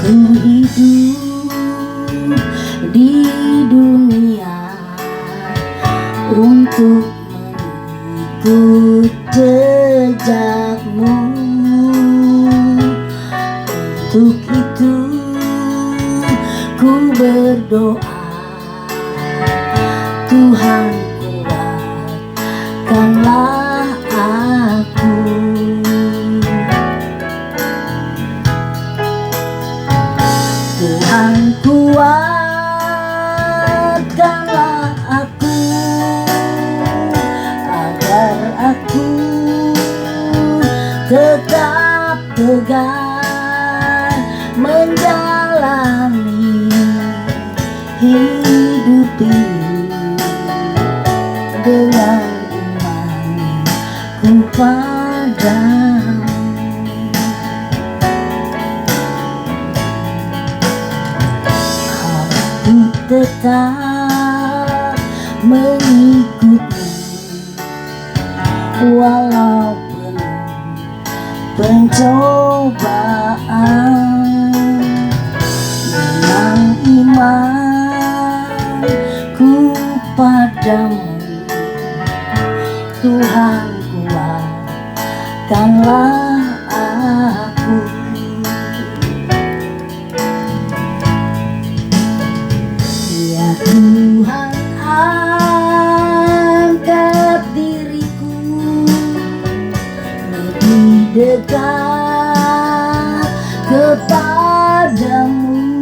hidup di dunia untuk mengikut jejakmu. Untuk itu ku berdoa, Tuhan kuatkanlah aku. Tuhan kuatkanlah aku, agar aku tetap tegar menjalani hidup ini dengan imanku padamu. Aku tetap mengikutmu walau pencobaan, dengan imanku padamu. Tuhan kuatkanlah aku. Ya Tuhan, angkat diriku lebih dekat kepadamu,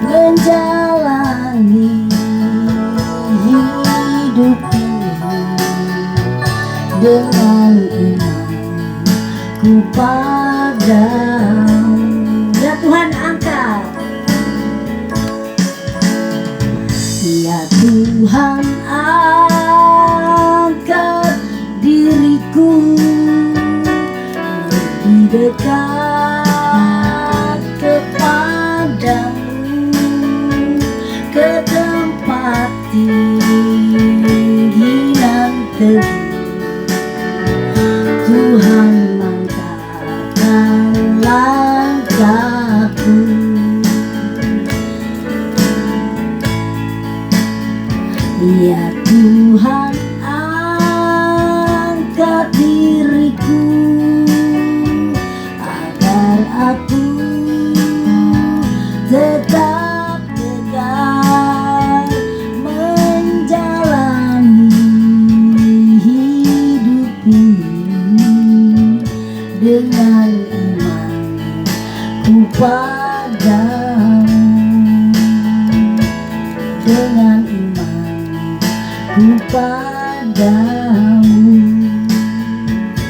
menjalani hidup ini dengan imanku padamu. Ya Tuhan, angkat. Ya Tuhan, angkat diriku lebih dekat kepadamu, ke tempat tinggi dan teguh. Tuhan, mantapkan langkahku. Ya Tuhan, angkat diriku agar aku tetap tegar menjalani hidup ini dengan imanku padamu, dengan imanku padamu.